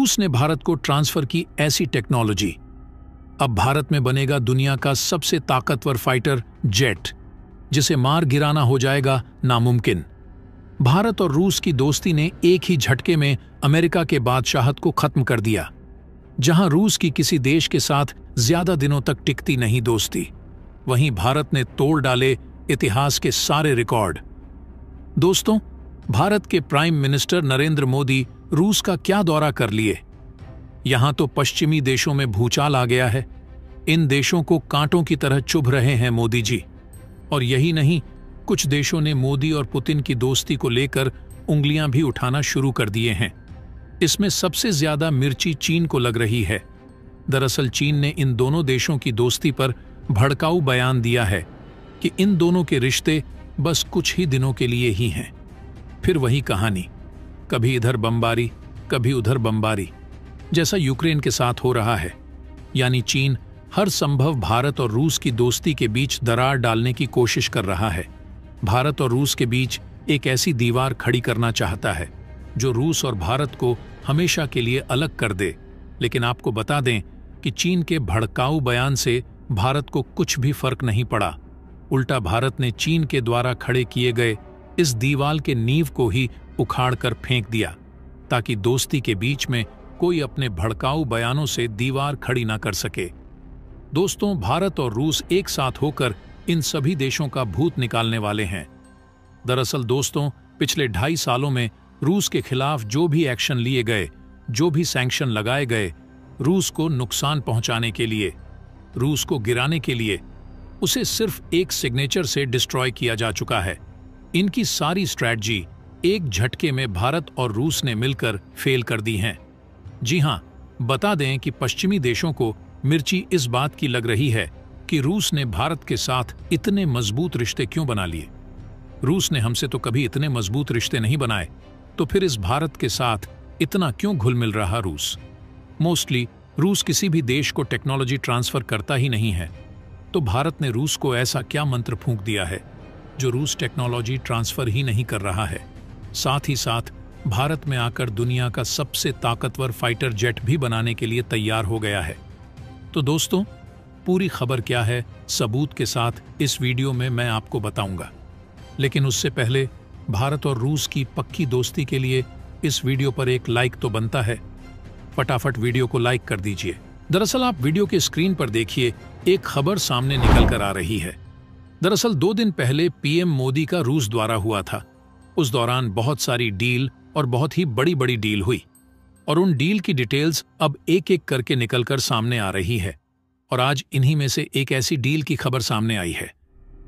रूस ने भारत को ट्रांसफर की ऐसी टेक्नोलॉजी। अब भारत में बनेगा दुनिया का सबसे ताकतवर फाइटर जेट, जिसे मार गिराना हो जाएगा नामुमकिन। भारत और रूस की दोस्ती ने एक ही झटके में अमेरिका के बादशाहत को खत्म कर दिया। जहां रूस की किसी देश के साथ ज्यादा दिनों तक टिकती नहीं दोस्ती, वहीं भारत ने तोड़ डाले इतिहास के सारे रिकॉर्ड। दोस्तों, भारत के प्राइम मिनिस्टर नरेंद्र मोदी रूस का क्या दौरा कर लिए। यहां तो पश्चिमी देशों में भूचाल आ गया है। इन देशों को कांटों की तरह चुभ रहे हैं मोदी जी। और यही नहीं, कुछ देशों ने मोदी और पुतिन की दोस्ती को लेकर उंगलियां भी उठाना शुरू कर दिए हैं। इसमें सबसे ज्यादा मिर्ची चीन को लग रही है। दरअसल चीन ने इन दोनों देशों की दोस्ती पर भड़काऊ बयान दिया है कि इन दोनों के रिश्ते बस कुछ ही दिनों के लिए ही हैं। फिर वही कहानी, कभी इधर बमबारी कभी उधर बमबारी, जैसा यूक्रेन के साथ हो रहा है। यानी चीन हर संभव भारत और रूस की दोस्ती के बीच दरार डालने की कोशिश कर रहा है। भारत और रूस के बीच एक ऐसी दीवार खड़ी करना चाहता है जो रूस और भारत को हमेशा के लिए अलग कर दे। लेकिन आपको बता दें कि चीन के भड़काऊ बयान से भारत को कुछ भी फर्क नहीं पड़ा। उल्टा भारत ने चीन के द्वारा खड़े किए गए इस दीवार के नींव को ही उखाड़ कर फेंक दिया, ताकि दोस्ती के बीच में कोई अपने भड़काऊ बयानों से दीवार खड़ी ना कर सके। दोस्तों, भारत और रूस एक साथ होकर इन सभी देशों का भूत निकालने वाले हैं। दरअसल दोस्तों, पिछले 2.5 सालों में रूस के खिलाफ जो भी एक्शन लिए गए, जो भी सैंक्शन लगाए गए, रूस को नुकसान पहुंचाने के लिए, रूस को गिराने के लिए, उसे सिर्फ एक सिग्नेचर से डिस्ट्रॉय किया जा चुका है। इनकी सारी स्ट्रैटेजी एक झटके में भारत और रूस ने मिलकर फेल कर दी हैं। जी हां, बता दें कि पश्चिमी देशों को मिर्ची इस बात की लग रही है कि रूस ने भारत के साथ इतने मजबूत रिश्ते क्यों बना लिए। रूस ने हमसे तो कभी इतने मजबूत रिश्ते नहीं बनाए, तो फिर इस भारत के साथ इतना क्यों घुल मिल रहा रूस। मोस्टली रूस किसी भी देश को टेक्नोलॉजी ट्रांसफर करता ही नहीं है, तो भारत ने रूस को ऐसा क्या मंत्र फूंक दिया है जो रूस टेक्नोलॉजी ट्रांसफर ही नहीं कर रहा है। साथ ही साथ भारत में आकर दुनिया का सबसे ताकतवर फाइटर जेट भी बनाने के लिए तैयार हो गया है। तो दोस्तों, पूरी खबर क्या है, सबूत के साथ इस वीडियो में मैं आपको बताऊंगा। लेकिन उससे पहले भारत और रूस की पक्की दोस्ती के लिए इस वीडियो पर एक लाइक तो बनता है। फटाफट वीडियो को लाइक कर दीजिए। दरअसल आप वीडियो के स्क्रीन पर देखिए, एक खबर सामने निकल कर आ रही है। दरअसल 2 दिन पहले पीएम मोदी का रूस दौरा हुआ था। उस दौरान बहुत सारी डील और बहुत ही बड़ी बड़ी डील हुई, और उन डील की डिटेल्स अब एक एक करके निकलकर सामने आ रही है। और आज इन्हीं में से एक ऐसी डील की खबर सामने आई है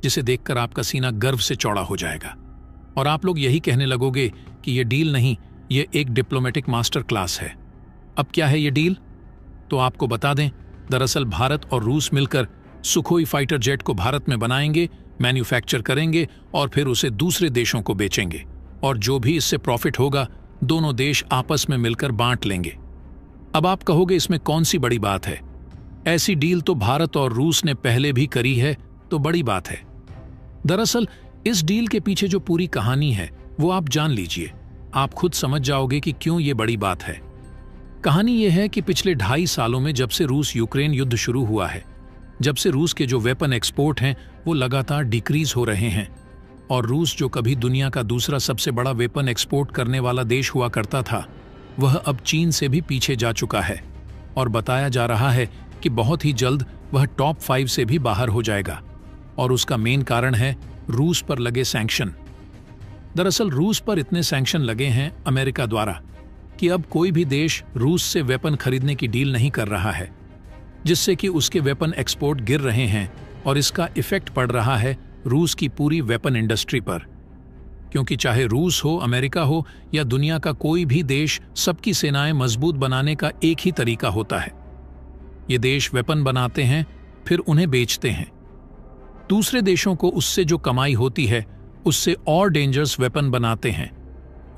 जिसे देखकर आपका सीना गर्व से चौड़ा हो जाएगा, और आप लोग यही कहने लगोगे कि ये डील नहीं, ये एक डिप्लोमेटिक मास्टर क्लास है। अब क्या है ये डील, तो आपको बता दें। दरअसल भारत और रूस मिलकर सुखोई फाइटर जेट को भारत में बनाएंगे, मैन्युफैक्चर करेंगे और फिर उसे दूसरे देशों को बेचेंगे, और जो भी इससे प्रॉफिट होगा दोनों देश आपस में मिलकर बांट लेंगे। अब आप कहोगे इसमें कौन सी बड़ी बात है, ऐसी डील तो भारत और रूस ने पहले भी करी है, तो बड़ी बात है। दरअसल इस डील के पीछे जो पूरी कहानी है वो आप जान लीजिए, आप खुद समझ जाओगे कि क्यों ये बड़ी बात है। कहानी ये है कि पिछले 2.5 सालों में जब से रूस यूक्रेन युद्ध शुरू हुआ है, जब से रूस के जो वेपन एक्सपोर्ट हैं वो लगातार डिक्रीज हो रहे हैं, और रूस जो कभी दुनिया का दूसरा सबसे बड़ा वेपन एक्सपोर्ट करने वाला देश हुआ करता था, वह अब चीन से भी पीछे जा चुका है, और बताया जा रहा है कि बहुत ही जल्द वह टॉप 5 से भी बाहर हो जाएगा। और उसका मेन कारण है रूस पर लगे सैंक्शन। दरअसल रूस पर इतने सैंक्शन लगे हैं अमेरिका द्वारा कि अब कोई भी देश रूस से वेपन खरीदने की डील नहीं कर रहा है, जिससे कि उसके वेपन एक्सपोर्ट गिर रहे हैं, और इसका इफेक्ट पड़ रहा है रूस की पूरी वेपन इंडस्ट्री पर। क्योंकि चाहे रूस हो, अमेरिका हो या दुनिया का कोई भी देश, सबकी सेनाएं मजबूत बनाने का एक ही तरीका होता है। ये देश वेपन बनाते हैं, फिर उन्हें बेचते हैं। दूसरे देशों को उससे जो कमाई होती है उससे और डेंजरस वेपन बनाते हैं।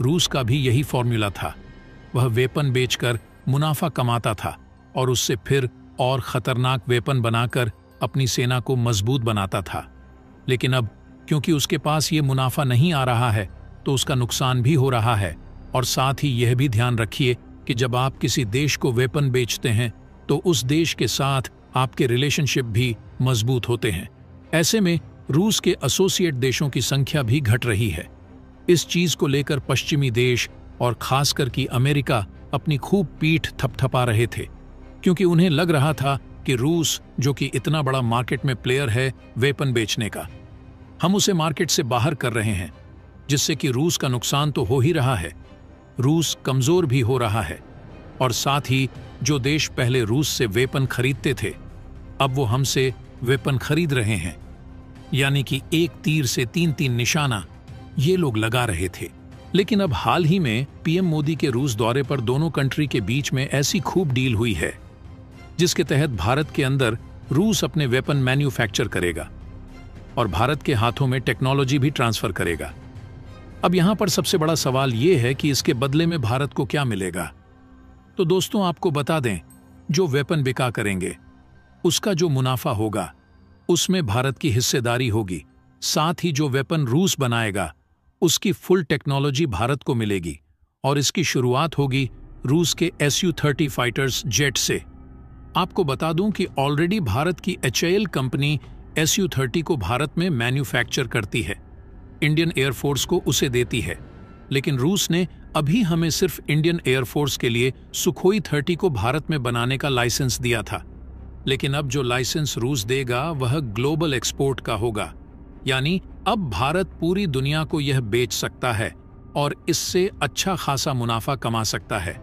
रूस का भी यही फॉर्मूला था। वह वेपन बेचकर मुनाफा कमाता था और उससे फिर और खतरनाक वेपन बनाकर अपनी सेना को मजबूत बनाता था। लेकिन अब क्योंकि उसके पास ये मुनाफा नहीं आ रहा है, तो उसका नुकसान भी हो रहा है। और साथ ही यह भी ध्यान रखिए कि जब आप किसी देश को वेपन बेचते हैं तो उस देश के साथ आपके रिलेशनशिप भी मजबूत होते हैं। ऐसे में रूस के एसोसिएट देशों की संख्या भी घट रही है। इस चीज को लेकर पश्चिमी देश और खासकर कि अमेरिका अपनी खूब पीठ थपथपा रहे थे, क्योंकि उन्हें लग रहा था कि रूस, जो कि इतना बड़ा मार्केट में प्लेयर है वेपन बेचने का, हम उसे मार्केट से बाहर कर रहे हैं, जिससे कि रूस का नुकसान तो हो ही रहा है, रूस कमजोर भी हो रहा है। और साथ ही जो देश पहले रूस से वेपन खरीदते थे, अब वो हमसे वेपन खरीद रहे हैं। यानी कि एक तीर से तीन तीन निशाना ये लोग लगा रहे थे। लेकिन अब हाल ही में पीएम मोदी के रूस दौरे पर दोनों कंट्री के बीच में ऐसी खूब डील हुई है, जिसके तहत भारत के अंदर रूस अपने वेपन मैन्युफैक्चर करेगा और भारत के हाथों में टेक्नोलॉजी भी ट्रांसफर करेगा। अब यहां पर सबसे बड़ा सवाल यह है कि इसके बदले में भारत को क्या मिलेगा। तो दोस्तों, आपको बता दें, जो वेपन बिका करेंगे उसका जो मुनाफा होगा उसमें भारत की हिस्सेदारी होगी। साथ ही जो वेपन रूस बनाएगा उसकी फुल टेक्नोलॉजी भारत को मिलेगी और इसकी शुरुआत होगी रूस के Su-30 फाइटर्स जेट से। आपको बता दूं कि ऑलरेडी भारत की HAL कंपनी Su-30 को भारत में मैन्युफैक्चर करती है, इंडियन एयरफोर्स को उसे देती है। लेकिन रूस ने अभी हमें सिर्फ इंडियन एयरफोर्स के लिए सुखोई 30 को भारत में बनाने का लाइसेंस दिया था। लेकिन अब जो लाइसेंस रूस देगा वह ग्लोबल एक्सपोर्ट का होगा, यानी अब भारत पूरी दुनिया को यह बेच सकता है और इससे अच्छा खासा मुनाफा कमा सकता है।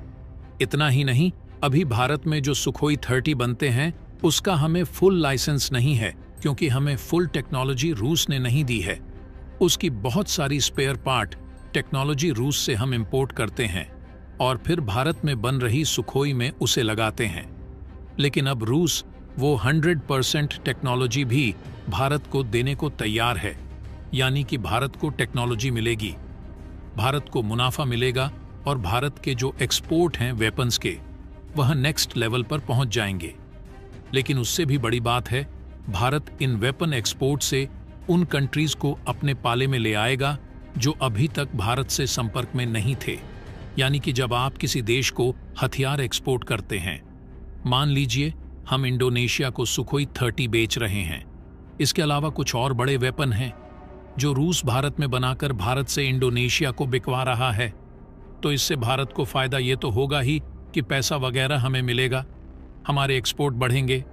इतना ही नहीं, अभी भारत में जो सुखोई 30 बनते हैं उसका हमें फुल लाइसेंस नहीं है, क्योंकि हमें फुल टेक्नोलॉजी रूस ने नहीं दी है। उसकी बहुत सारी स्पेयर पार्ट टेक्नोलॉजी रूस से हम इंपोर्ट करते हैं और फिर भारत में बन रही सुखोई में उसे लगाते हैं। लेकिन अब रूस वो 100% टेक्नोलॉजी भी भारत को देने को तैयार है, यानी कि भारत को टेक्नोलॉजी मिलेगी, भारत को मुनाफा मिलेगा और भारत के जो एक्सपोर्ट हैं वेपन्स के, वह नेक्स्ट लेवल पर पहुंच जाएंगे। लेकिन उससे भी बड़ी बात है, भारत इन वेपन एक्सपोर्ट से उन कंट्रीज को अपने पाले में ले आएगा जो अभी तक भारत से संपर्क में नहीं थे। यानी कि जब आप किसी देश को हथियार एक्सपोर्ट करते हैं, मान लीजिए हम इंडोनेशिया को सुखोई 30 बेच रहे हैं, इसके अलावा कुछ और बड़े वेपन हैं जो रूस भारत में बनाकर भारत से इंडोनेशिया को बिकवा रहा है, तो इससे भारत को फायदा ये तो होगा ही कि पैसा वगैरह हमें मिलेगा, हमारे एक्सपोर्ट बढ़ेंगे।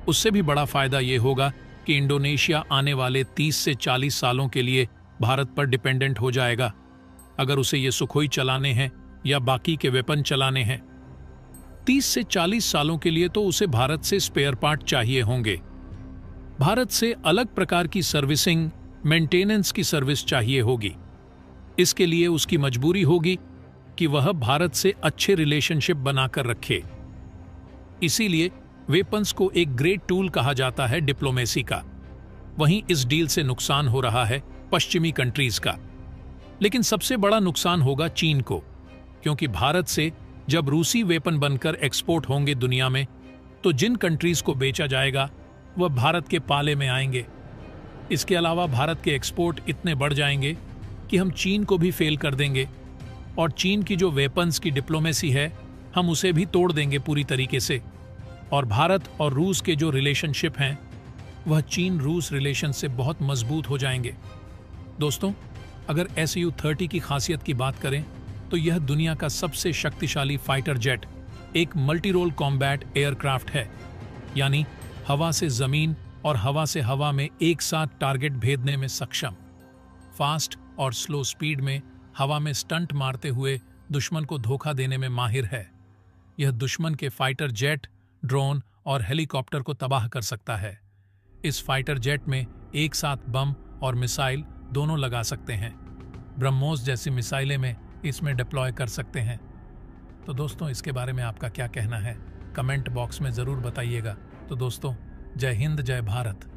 उससे भी बड़ा फायदा ये होगा कि इंडोनेशिया आने वाले 30 से 40 सालों के लिए भारत पर डिपेंडेंट हो जाएगा, अगर उसे ये सुखोई चलाने हैं या बाकी के वेपन चलाने हैं। 30 से 40 सालों के लिए तो उसे भारत से स्पेयर पार्ट चाहिए होंगे, भारत से अलग प्रकार की सर्विसिंग, मेंटेनेंस की सर्विस चाहिए होगी। इसके लिए उसकी मजबूरी होगी कि वह भारत से अच्छे रिलेशनशिप बनाकर रखे। इसीलिए वेपन्स को एक ग्रेट टूल कहा जाता है डिप्लोमेसी का। वहीं इस डील से नुकसान हो रहा है पश्चिमी कंट्रीज का, लेकिन सबसे बड़ा नुकसान होगा चीन को, क्योंकि भारत से जब रूसी वेपन बनकर एक्सपोर्ट होंगे दुनिया में, तो जिन कंट्रीज को बेचा जाएगा वह भारत के पाले में आएंगे। इसके अलावा भारत के एक्सपोर्ट इतने बढ़ जाएंगे कि हम चीन को भी फेल कर देंगे और चीन की जो वेपन्स की डिप्लोमेसी है हम उसे भी तोड़ देंगे पूरी तरीके से। और भारत और रूस के जो रिलेशनशिप हैं वह चीन रूस रिलेशन से बहुत मजबूत हो जाएंगे। दोस्तों, अगर Su-30 की खासियत की बात करें तो यह दुनिया का सबसे शक्तिशाली फाइटर जेट, एक मल्टी रोल कॉम्बैट एयरक्राफ्ट है, यानी हवा से जमीन और हवा से हवा में एक साथ टारगेट भेदने में सक्षम, फास्ट और स्लो स्पीड में हवा में स्टंट मारते हुए दुश्मन को धोखा देने में माहिर है। यह दुश्मन के फाइटर जेट, ड्रोन और हेलीकॉप्टर को तबाह कर सकता है। इस फाइटर जेट में एक साथ बम और मिसाइल दोनों लगा सकते हैं। ब्रह्मोस जैसी मिसाइलें में इसमें डिप्लॉय कर सकते हैं। तो दोस्तों, इसके बारे में आपका क्या कहना है, कमेंट बॉक्स में ज़रूर बताइएगा। तो दोस्तों, जय हिंद, जय भारत।